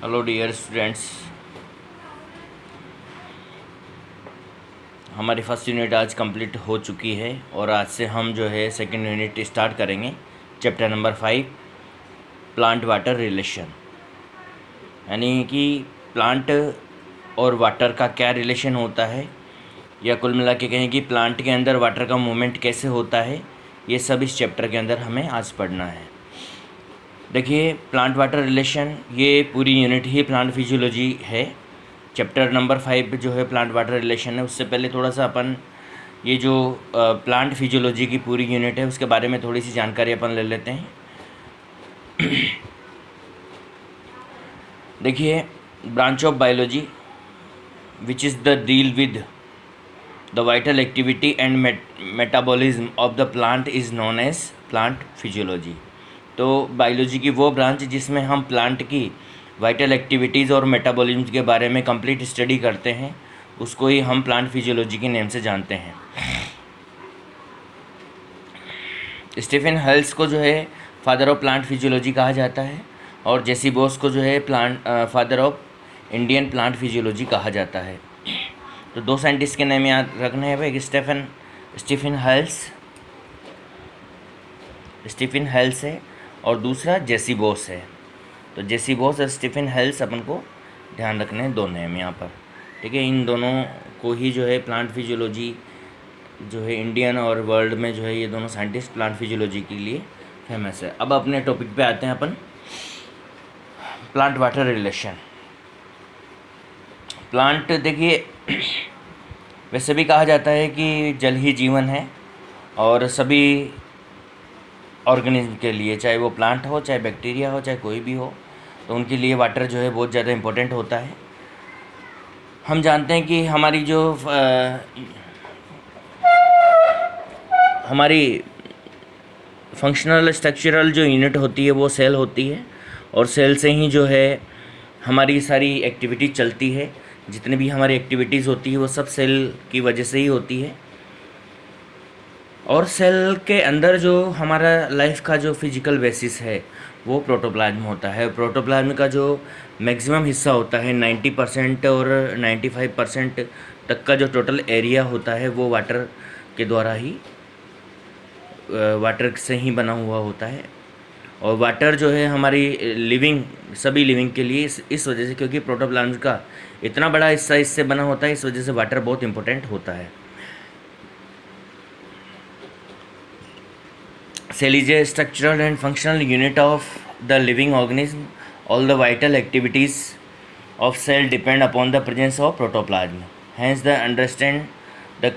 Hello dear students, हमारी first unit आज complete हो चुकी है और आज से हम जो है सेकंड यूनिट स्टार्ट करेंगे। Chapter number 5 plant water relation, यानी कि प्लांट और वाटर का क्या रिलेशन होता है, या कुल मिला के कहें कि प्लांट के अंदर वाटर का मूवमेंट कैसे होता है, ये सब इस चैप्टर के अंदर हमें आज पढ़ना है। देखिए, प्लांट वाटर रिलेशन ये पूरी यूनिट ही प्लांट फिजियोलॉजी है। चैप्टर नंबर 5 जो है प्लांट वाटर रिलेशन है। उससे पहले थोड़ा सा अपन ये जो प्लांट फिजियोलॉजी की पूरी यूनिट है उसके बारे में थोड़ी सी जानकारी अपन ले लेते हैं। देखिए, branch of biology which is the deal with the vital activity and metabolism of the plant is known as plant physiology. तो बायोलॉजी की वो ब्रांच जिसमें हम प्लांट की वाइटल एक्टिविटीज़ और मेटाबॉलिज्म के बारे में कंप्लीट स्टडी करते हैं उसको ही हम प्लांट फिजियोलॉजी के नेम से जानते हैं। स्टीफन हेल्स को जो है फादर ऑफ प्लांट फिजियोलॉजी कहा जाता है और जेसी बोस को जो है father of Indian plant physiology कहा जाता है। तो दो साइंटिस्ट के नाम याद रखने हैं भाई, स्टीफन हेल्स है और दूसरा जेसी बोस है। तो जेसी बोस और स्टीफन हेल्स अपन को ध्यान रखने हैं, दो नेम यहाँ पर, ठीक है। इन दोनों को ही जो है प्लांट फिजियोलॉजी जो है इंडियन और वर्ल्ड में जो है ये दोनों साइंटिस्ट प्लांट फिजियोलॉजी के लिए फेमस है। अब अपने टॉपिक पे आते हैं अपन, प्लांट वाटर रिलेशन। प्लांट देखिए, वैसे भी कहा जाता है कि जल ही जीवन है और सभी ऑर्गेनिज्म के लिए, चाहे वो प्लांट हो, चाहे बैक्टीरिया हो, चाहे कोई भी हो, तो उनके लिए वाटर जो है बहुत ज़्यादा इम्पोर्टेंट होता है। हम जानते हैं कि हमारी जो हमारी फंक्शनल स्ट्रक्चरल जो यूनिट होती है वो सेल होती है और सेल से ही जो है हमारी सारी एक्टिविटी चलती है। जितनी भी हमारी एक्टिविटीज़ होती है वो सब सेल की वजह से ही होती है। और सेल के अंदर जो हमारा लाइफ का जो फिजिकल बेसिस है वो प्रोटोप्लाज्म होता है। प्रोटोप्लाज्म का जो मैक्सिमम हिस्सा होता है 90% और 95% तक का जो टोटल एरिया होता है वो वाटर के द्वारा ही, वाटर से ही बना हुआ होता है। और वाटर जो है हमारी सभी लिविंग के लिए इस वजह से, क्योंकि प्रोटोप्लाज्म का इतना बड़ा हिस्सा इससे बना होता है, इस वजह से वाटर बहुत इंपॉर्टेंट होता है। Cell is a structural and functional unit of the living organism. All the vital activities of cell depend upon the presence of protoplasm. Hence, the understand the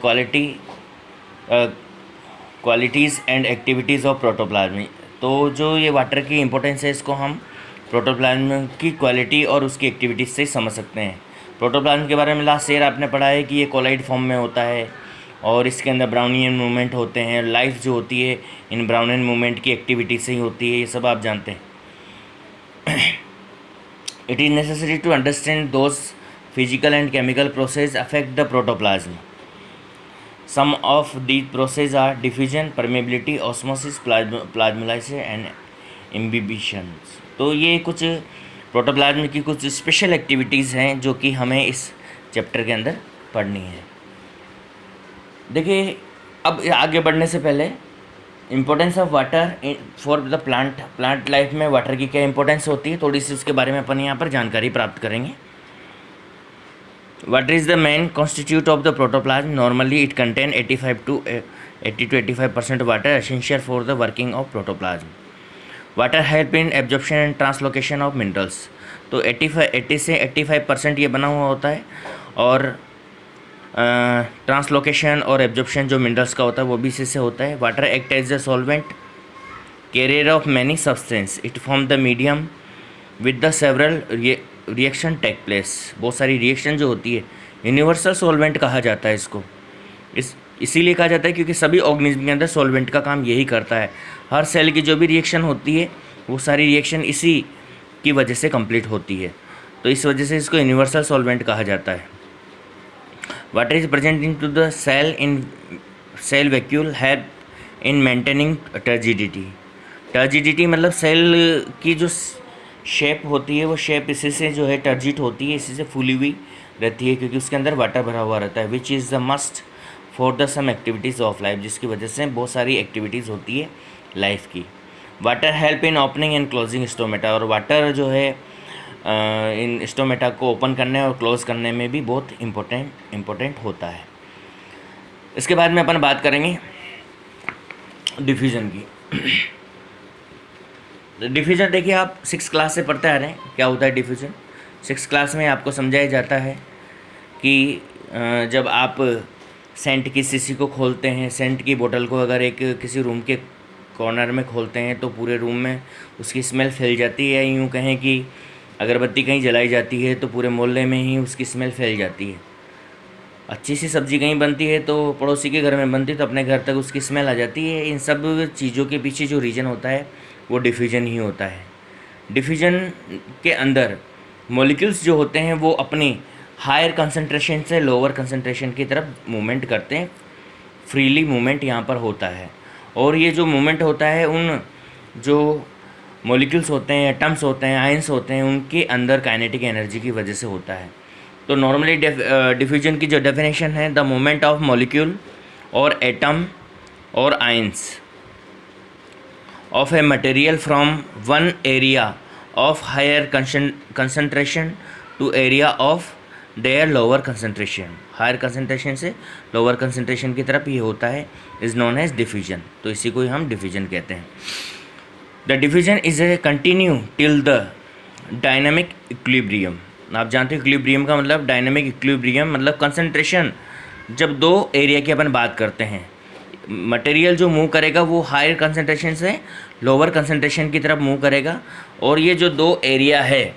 qualities and activities of protoplasm. तो जो ये water की importance है इसको हम protoplasm की quality और उसकी एक्टिविटीज़ से समझ सकते हैं। प्रोटोप्लाज्म के बारे में लास्ट ईयर आपने पढ़ा है कि ये कोलाइड फॉर्म में होता है और इसके अंदर ब्राउनियन मूवमेंट होते हैं। लाइफ जो होती है इन ब्राउनियन मूवमेंट की एक्टिविटी से ही होती है, ये सब आप जानते हैं। It is necessary to understand those physical and chemical process affect the protoplasm. Some of these process are diffusion, permeability, osmosis, plasmolysis and imbibition. तो ये कुछ प्रोटोप्लाज्म की कुछ स्पेशल एक्टिविटीज़ हैं जो कि हमें इस चैप्टर के अंदर पढ़नी है। देखिए, अब आगे बढ़ने से पहले importance of water for the plant life में वाटर की क्या इंपॉर्टेंस होती है, थोड़ी सी उसके बारे में अपन यहाँ पर जानकारी प्राप्त करेंगे। Water is the main constitute of the protoplasm. Normally it contain 80 to 85% water, essential for the working of protoplasm. Water help in absorption and translocation of minerals. तो 80 से 85% ये बना हुआ होता है और ट्रांसलोकेशन और एब्जॉर्प्शन जो मिनरल्स का होता है वो भी इसी से होता है। Water act as the solvent, carrier of many substance, it form the medium with the several reaction take place. बहुत सारी रिएक्शन जो होती है, यूनिवर्सल सॉल्वेंट कहा जाता है इसको। इसीलिए कहा जाता है क्योंकि सभी ऑर्गेनिज्म के अंदर सॉल्वेंट का काम यही करता है। हर सेल की जो भी रिएक्शन होती है वो सारी रिएक्शन इसी की वजह से कंप्लीट होती है, तो इस वजह से इसको यूनिवर्सल सॉल्वेंट कहा जाता है। Water is present into the cell in cell vacuole, help in maintaining turgidity। Turgidity मतलब सेल की जो शेप होती है वो शेप इसी से जो है टर्जिट होती है, इसी से फूली हुई रहती है, क्योंकि उसके अंदर वाटर भरा हुआ रहता है, which is the must for the some activities of life, जिसकी वजह से बहुत सारी एक्टिविटीज़ होती है लाइफ की। Water help in opening and closing stomata, और वाटर जो है इन स्टोमेटा को ओपन करने और क्लोज़ करने में भी बहुत इम्पोर्टेंट होता है। इसके बाद में अपन बात करेंगे डिफ्यूज़न की। डिफ्यूज़न देखिए, आप 6 क्लास से पढ़ते आ रहे हैं क्या होता है डिफ्यूज़न। 6 क्लास में आपको समझाया जाता है कि जब आप सेंट की शीशी को खोलते हैं, सेंट की बोतल को अगर एक किसी रूम के कॉर्नर में खोलते हैं तो पूरे रूम में उसकी स्मेल फैल जाती है। यूँ कहें कि अगरबत्ती कहीं जलाई जाती है तो पूरे मोहल्ले में ही उसकी स्मेल फैल जाती है। अच्छी सी सब्ज़ी कहीं बनती है तो पड़ोसी के घर में बनती है तो अपने घर तक उसकी स्मेल आ जाती है। इन सब चीज़ों के पीछे जो रीज़न होता है वो डिफ्यूजन ही होता है। डिफ्यूजन के अंदर मॉलिक्यूल्स जो होते हैं वो अपनी हायर कंसंट्रेशन से लोअर कंसंट्रेशन की तरफ मूवमेंट करते हैं। फ्रीली मूवमेंट यहाँ पर होता है, और ये जो मूवमेंट होता है उन जो मॉलिक्यूल्स होते हैं, एटम्स होते हैं, आयंस होते हैं, उनके अंदर काइनेटिक एनर्जी की वजह से होता है। तो नॉर्मली डिफ्यूजन की जो डेफिनेशन है, द मूवमेंट ऑफ मॉलिक्यूल और एटम और ions of a material from one area of higher concentration to area of their lower concentration, higher concentration से लोअर कंसनट्रेशन की तरफ ये होता है, इज़ नोन एज डिफ्यूजन। तो इसी को ही हम डिफ्यूजन कहते हैं। The diffusion is a continue till the dynamic equilibrium. आप जानते हो इक्विलिब्रियम का मतलब, डायनामिक इक्विलिब्रियम मतलब कंसनट्रेशन। जब दो एरिया की अपन बात करते हैं, मटेरियल जो मूव करेगा वो हायर कंसनट्रेशन से लोअर कंसनट्रेशन की तरफ मूव करेगा, और ये जो दो एरिया है,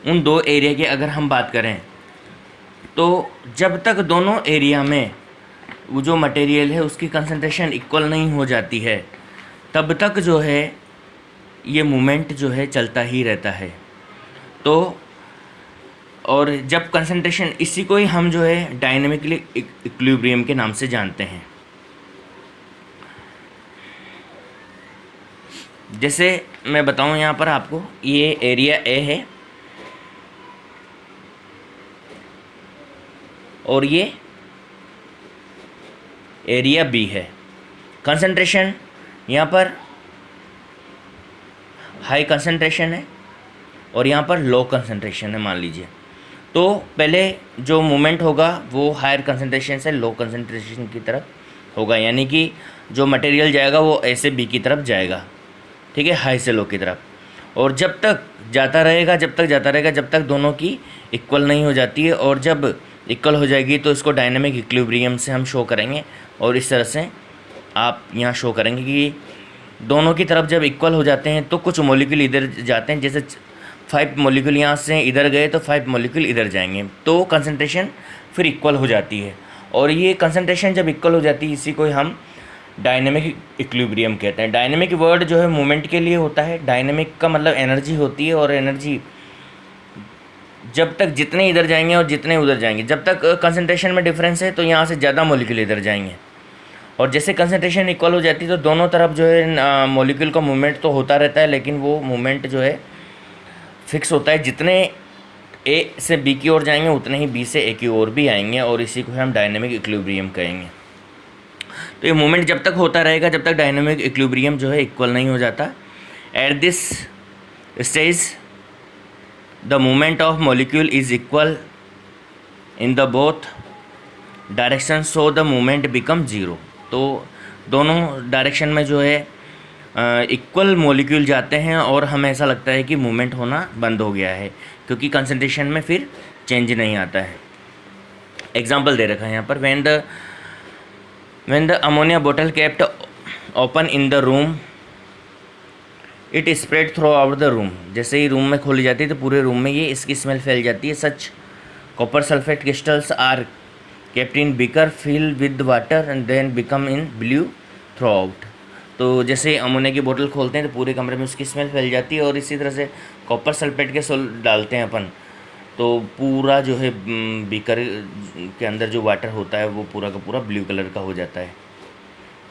उन दो एरिया की अगर हम बात करें तो जब तक दोनों एरिया में वो जो मटेरियल है उसकी कंसनट्रेशन इक्वल नहीं हो जाती है, तब तक जो है ये मूवमेंट जो है चलता ही रहता है। तो और जब कंसंट्रेशन, इसी को ही हम जो है डायनेमिकली इक्विलिब्रियम के नाम से जानते हैं। जैसे मैं बताऊं यहाँ पर आपको, ये एरिया ए है और ये एरिया बी है। कंसंट्रेशन यहाँ पर हाई कंसंट्रेशन है और यहाँ पर लो कंसंट्रेशन है मान लीजिए। तो पहले जो मूवमेंट होगा वो हायर कंसंट्रेशन से लो कंसंट्रेशन की तरफ होगा, यानी कि जो मटेरियल जाएगा वो ए से बी की तरफ जाएगा, ठीक है, हाई से लो की तरफ। और जब तक जाता रहेगा जब तक दोनों की इक्वल नहीं हो जाती है, और जब इक्वल हो जाएगी तो इसको डायनामिक इक्विलिब्रियम से हम शो करेंगे। और इस तरह से आप यहाँ शो करेंगे कि दोनों की तरफ जब इक्वल हो जाते हैं तो कुछ मॉलिक्यूल इधर जाते हैं, जैसे 5 मॉलिक्यूल यहाँ से इधर गए तो 5 मॉलिक्यूल इधर जाएंगे, तो कंसंट्रेशन फिर इक्वल हो जाती है। और ये कंसंट्रेशन जब इक्वल हो जाती है, इसी को हम डायनेमिक इक्विलिब्रियम कहते हैं। डायनेमिक वर्ड जो है मूवमेंट के लिए होता है। डायनेमिक का मतलब एनर्जी होती है, और एनर्जी जब तक जितने इधर जाएंगे और जितने उधर जाएंगे, जब तक कंसंट्रेशन में डिफरेंस है तो यहाँ से ज़्यादा मॉलिक्यूल इधर जाएंगे, और जैसे कंसंट्रेशन इक्वल हो जाती है तो दोनों तरफ जो है मॉलिक्यूल का मूवमेंट तो होता रहता है, लेकिन वो मूवमेंट जो है फिक्स होता है। जितने ए से बी की ओर जाएंगे उतने ही बी से ए की ओर भी आएंगे, और इसी को हम डायनेमिक इक्विलिब्रियम कहेंगे। तो ये मूवमेंट जब तक होता रहेगा जब तक डायनेमिक इक्विलिब्रियम जो है इक्वल नहीं हो जाता। At this stage the movement of molecule is equal in the both direction, so the movement become zero. तो दोनों डायरेक्शन में जो है इक्वल मॉलिक्यूल जाते हैं और हमें ऐसा लगता है कि मूवमेंट होना बंद हो गया है, क्योंकि कंसंट्रेशन में फिर चेंज नहीं आता है। एग्जांपल दे रखा है यहाँ पर, व्हेन द अमोनिया बोतल kept open in the room it spread through out the room. जैसे ही रूम में खोली जाती है तो पूरे रूम में ये इसकी स्मेल फैल जाती है। Such copper sulphate crystals are kept in beaker fill with water and then become in blue throughout. तो जैसे अमोनिया की बोतल खोलते हैं तो पूरे कमरे में उसकी स्मेल फैल जाती है, और इसी तरह से कॉपर सल्फेट के सोल डालते हैं अपन तो पूरा जो है बीकर के अंदर जो वाटर होता है वो पूरा का पूरा ब्लू कलर का हो जाता है।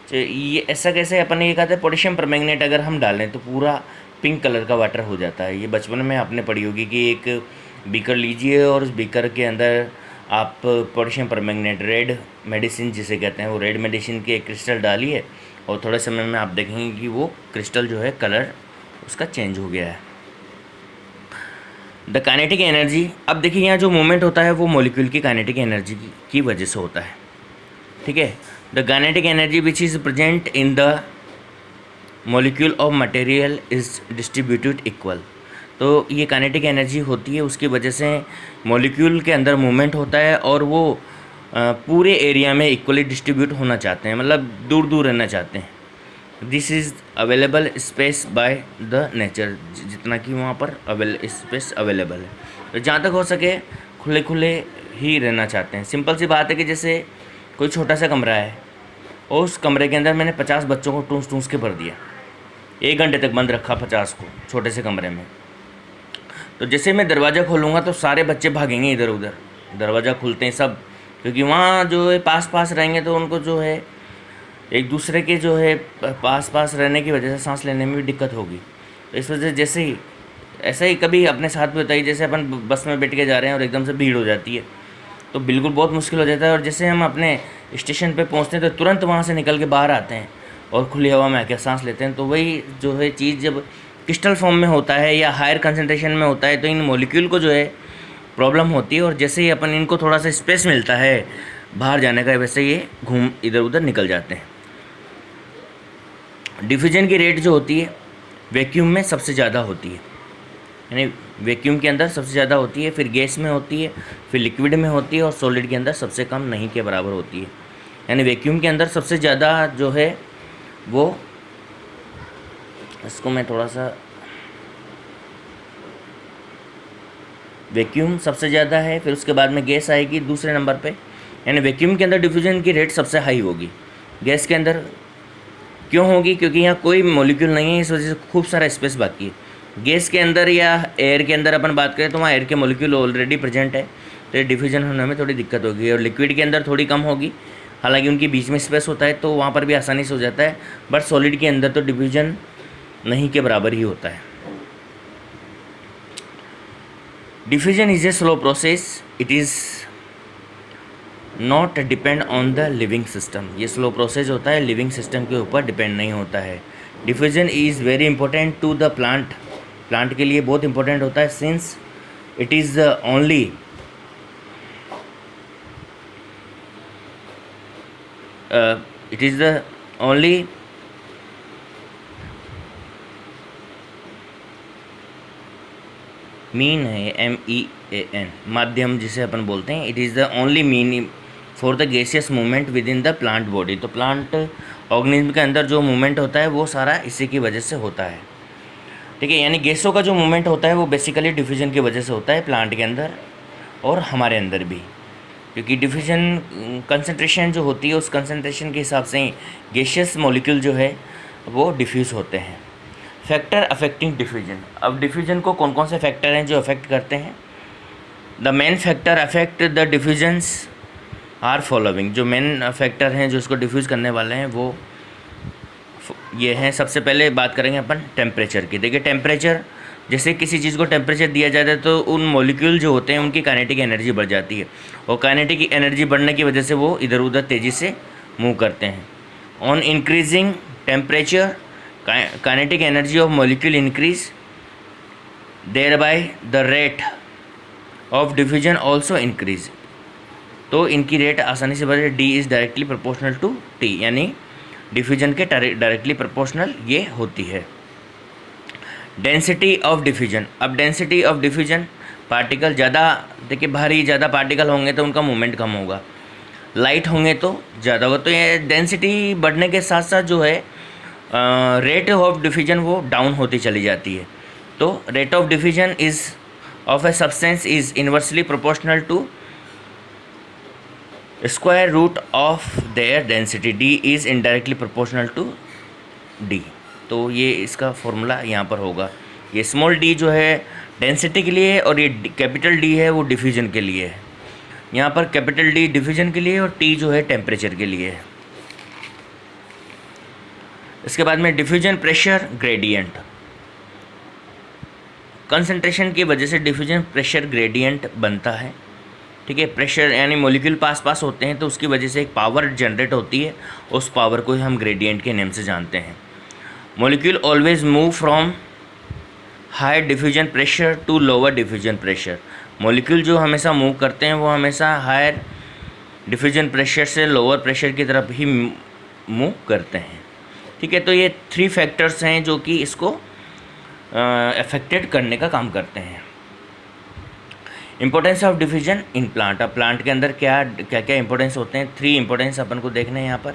तो ये ऐसा कैसे, अपन ये कहते हैं पोटेशियम परमैंगनेट अगर हम डालें तो पूरा पिंक कलर का वाटर हो जाता है। ये बचपन में आपने पढ़ी होगी कि एक बीकर लीजिए और उस बीकर के अंदर आप पोटेशियम परमैंगनेट, रेड मेडिसिन जिसे कहते हैं, वो रेड मेडिसिन के एक क्रिस्टल डालिए और थोड़े समय में आप देखेंगे कि वो क्रिस्टल जो है कलर उसका चेंज हो गया है। द काइनेटिक एनर्जी, अब देखिए यहाँ जो मूवमेंट होता है वो मॉलिक्यूल की काइनेटिक एनर्जी की वजह से होता है, ठीक है। The kinetic energy which is present in the molecule of material is distributed equal. तो ये काइनेटिक एनर्जी होती है, उसकी वजह से मॉलिक्यूल के अंदर मूवमेंट होता है और वो पूरे एरिया में इक्वली डिस्ट्रीब्यूट होना चाहते हैं, मतलब दूर दूर रहना चाहते हैं। This is available space by the nature, जितना कि वहाँ पर स्पेस अवेलेबल है, तो जहाँ तक हो सके खुले खुले ही रहना चाहते हैं। सिंपल सी बात है कि जैसे कोई छोटा सा कमरा है और उस कमरे के अंदर मैंने 50 बच्चों को टूस टूस के भर दिया, 1 घंटे तक बंद रखा 50 को छोटे से कमरे में, तो जैसे मैं दरवाज़ा खोलूँगा तो सारे बच्चे भागेंगे इधर उधर, दरवाज़ा खुलते हैं सब, क्योंकि वहाँ जो है पास पास रहेंगे तो उनको जो है एक दूसरे के जो है पास पास रहने की वजह से सांस लेने में भी दिक्कत होगी। तो इस वजह से जैसे ही ऐसा ही कभी अपने साथ भी होता है, जैसे अपन बस में बैठ के जा रहे हैं और एकदम से भीड़ हो जाती है तो बिल्कुल बहुत मुश्किल हो जाता है, और जैसे हम अपने स्टेशन पे पहुंचते हैं तो तुरंत वहाँ से निकल के बाहर आते हैं और खुली हवा में आके सांस लेते हैं। तो वही जो है चीज़ जब क्रिस्टल फॉर्म में होता है या हायर कंसनट्रेशन में होता है तो इन मॉलिक्यूल को जो है प्रॉब्लम होती है, और जैसे ही अपन इनको थोड़ा सा स्पेस मिलता है बाहर जाने का, वैसे ये घूम इधर उधर निकल जाते हैं। डिफ्यूजन की रेट जो होती है वैक्यूम में सबसे ज़्यादा होती है, यानी वैक्यूम के अंदर सबसे ज़्यादा होती है, फिर गैस में होती है, फिर लिक्विड में होती है, और सॉलिड के अंदर सबसे कम नहीं के बराबर होती है। यानी वैक्यूम के अंदर सबसे ज़्यादा जो है वो, इसको मैं थोड़ा सा, वैक्यूम सबसे ज़्यादा है, फिर उसके बाद में गैस आएगी दूसरे नंबर पे। यानी वैक्यूम के अंदर डिफ्यूजन की रेट सबसे हाई होगी, गैस के अंदर क्यों होगी, क्योंकि यहाँ कोई मॉलिक्यूल नहीं है, इस वजह से खूब सारा स्पेस बाकी है। गैस के अंदर या एयर के अंदर अपन बात करें तो वहाँ एयर के मॉलिक्यूल ऑलरेडी प्रेजेंट है, तो ये डिफ्यूजन होने में थोड़ी दिक्कत होगी, और लिक्विड के अंदर थोड़ी कम होगी, हालांकि उनके बीच में स्पेस होता है तो वहाँ पर भी आसानी से हो जाता है, बट सॉलिड के अंदर तो डिफ्यूजन नहीं के बराबर ही होता है। Diffusion is a slow process, it is not depend on the living system. ये स्लो प्रोसेस होता है, लिविंग सिस्टम के ऊपर डिपेंड नहीं होता है। Diffusion is very important to the plant, plant के लिए बहुत इंपॉर्टेंट होता है, since it is the only mean है, MEAN, माध्यम जिसे अपन बोलते हैं। It is the only mean for the gaseous movement within the plant body. तो प्लांट ऑर्गेनिज्म के अंदर जो मूवमेंट होता है वो सारा इसी की वजह से होता है, ठीक है। यानी गैसों का जो मूवमेंट होता है वो बेसिकली डिफ्यूजन की वजह से होता है, प्लांट के अंदर और हमारे अंदर भी, क्योंकि डिफ्यूजन कंसनट्रेशन जो होती है उस कंसनट्रेशन के हिसाब से ही गैसियस मॉलिक्यूल जो है वो डिफ्यूज़ होते हैं। फैक्टर अफेक्टिंग डिफ्यूजन, अब डिफ्यूजन को कौन कौन से फैक्टर हैं जो अफेक्ट करते हैं। The main factor affect the diffusions are following, जो मेन फैक्टर हैं जो इसको डिफ्यूज़ करने वाले हैं वो ये हैं। सबसे पहले बात करेंगे अपन टेम्परेचर की। देखिए टेम्परेचर, जैसे किसी चीज़ को टेम्परेचर दिया जाता है तो उन मॉलिक्यूल जो होते हैं उनकी काइनेटिक एनर्जी बढ़ जाती है, और काइनेटिक एनर्जी बढ़ने की वजह से वो इधर उधर तेज़ी से मूव करते हैं। On increasing temperature kinetic energy of molecule increase, thereby the rate of diffusion also increase। तो इनकी रेट आसानी से बढ़े, D is directly proportional to T, यानी डिफ्यूजन के डायरेक्टली प्रोपोर्शनल ये होती है। डेंसिटी ऑफ डिफ्यूजन, अब डेंसिटी ऑफ डिफ्यूजन, पार्टिकल ज़्यादा, देखिए भारी ज़्यादा पार्टिकल होंगे तो उनका मूवमेंट कम होगा, लाइट होंगे तो ज़्यादा होगा। तो ये डेंसिटी बढ़ने के साथ साथ जो है रेट ऑफ डिफ्यूजन वो डाउन होती चली जाती है। तो rate of diffusion is of a substance is inversely proportional to square root of their density, D is indirectly proportional to D। तो ये इसका फॉर्मूला यहाँ पर होगा, ये स्मॉल d जो है डेंसिटी के लिए है और ये कैपिटल D है वो डिफ्यूजन के लिए है। यहाँ पर कैपिटल D डिफ्यूजन के लिए और T जो है टेम्परेचर के लिए है। इसके बाद में डिफ्यूजन प्रेशर ग्रेडियंट, कंसंट्रेशन की वजह से डिफ्यूजन प्रेशर ग्रेडियंट बनता है। ठीक है, प्रेशर यानी मॉलिक्यूल पास होते हैं तो उसकी वजह से एक पावर जनरेट होती है, उस पावर को हम ग्रेडियंट के नेम से जानते हैं। Molecule always move from higher diffusion pressure to lower diffusion pressure. Molecule जो हमेशा मूव करते हैं वो हमेशा हायर डिफ्यूजन प्रेशर से लोअर प्रेशर की तरफ ही मूव करते हैं। ठीक है, तो ये 3 फैक्टर्स हैं जो कि इसको अफेक्टेड करने का काम करते हैं। Importance of diffusion in plant. अब प्लांट के अंदर क्या क्या इंपॉर्टेंस होते हैं, 3 इंपॉर्टेंस अपन को देखने हैं यहाँ पर।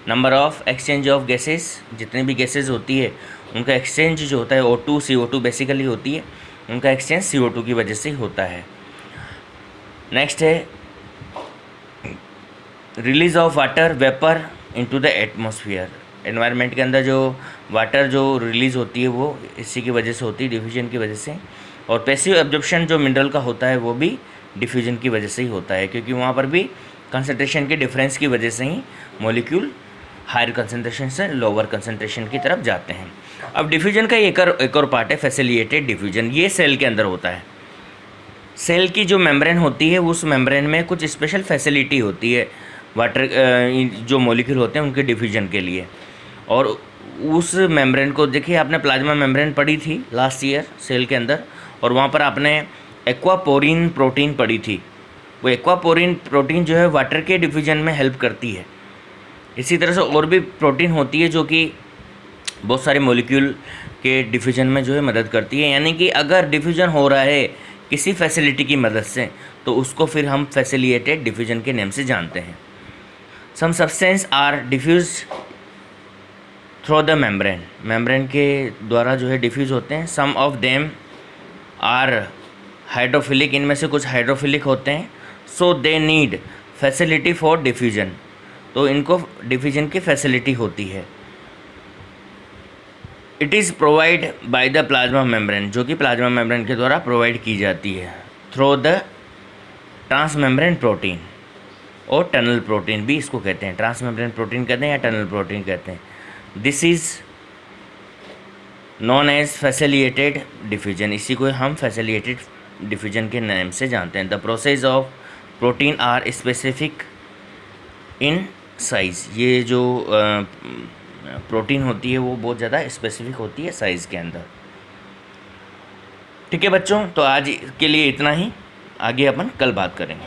Number of exchange of gases, जितने भी गैसेस होती है उनका एक्सचेंज जो होता है O2 CO2 बेसिकली होती है, उनका एक्सचेंज CO2 की वजह से ही होता है। नेक्स्ट है release of water vapour into the atmosphere. Environment के अंदर जो वाटर जो रिलीज़ होती है वो इसी की वजह से होती है, डिफ्यूजन की वजह से। और पैसिव एब्जॉर्प्शन जो मिनरल का होता है वो भी डिफ्यूजन की वजह से ही होता है, क्योंकि वहाँ पर भी कंसंट्रेशन के डिफरेंस की वजह से ही मॉलिक्यूल हायर कंसंट्रेशन से लोअर कंसंट्रेशन की तरफ जाते हैं। अब डिफ्यूजन का एक और पार्ट है फैसिलिटेटेड डिफ्यूजन। ये सेल के अंदर होता है। सेल की जो मेम्ब्रेन होती है उस मेम्ब्रेन में कुछ स्पेशल फैसिलिटी होती है वाटर जो मॉलिक्यूल होते हैं उनके डिफ्यूजन के लिए। और उस मेम्ब्रेन को देखिए, आपने प्लाज्मा मेम्ब्रेन पढ़ी थी लास्ट ईयर सेल के अंदर, और वहाँ पर आपने एक्वापोरिन प्रोटीन पढ़ी थी। वो एक्वापोरिन प्रोटीन जो है वाटर के डिफ्यूजन में हेल्प करती है। इसी तरह से और भी प्रोटीन होती है जो कि बहुत सारे मॉलिक्यूल के डिफ्यूजन में जो है मदद करती है। यानी कि अगर डिफ्यूजन हो रहा है किसी फैसिलिटी की मदद से तो उसको फिर हम फैसिलिटेटेड डिफ्यूजन के नेम से जानते हैं। Some substance are diffuse through the membrane. Membrane के द्वारा जो है डिफ्यूज़ होते हैं। Some of them are hydrophilic, इनमें से कुछ हाइड्रोफिलिक होते हैं। So they need facility for diffusion, तो इनको डिफ्यूजन की फैसिलिटी होती है। It is provide by the plasma membrane, जो कि प्लाज्मा मेम्ब्रेन के द्वारा प्रोवाइड की जाती है थ्रू द ट्रांसमेम्ब्रेन प्रोटीन और टनल प्रोटीन भी इसको कहते हैं। ट्रांसमेम्ब्रेन प्रोटीन कहते हैं या टनल प्रोटीन कहते हैं। This is known as facilitated diffusion, इसी को हम फैसिलिटेटेड डिफ्यूजन के नाम से जानते हैं। The process of protein are specific in size. ये जो प्रोटीन होती है वो बहुत ज़्यादा स्पेसिफिक होती है साइज़ के अंदर। ठीक है बच्चों, तो आज के लिए इतना ही, आगे अपन कल बात करेंगे।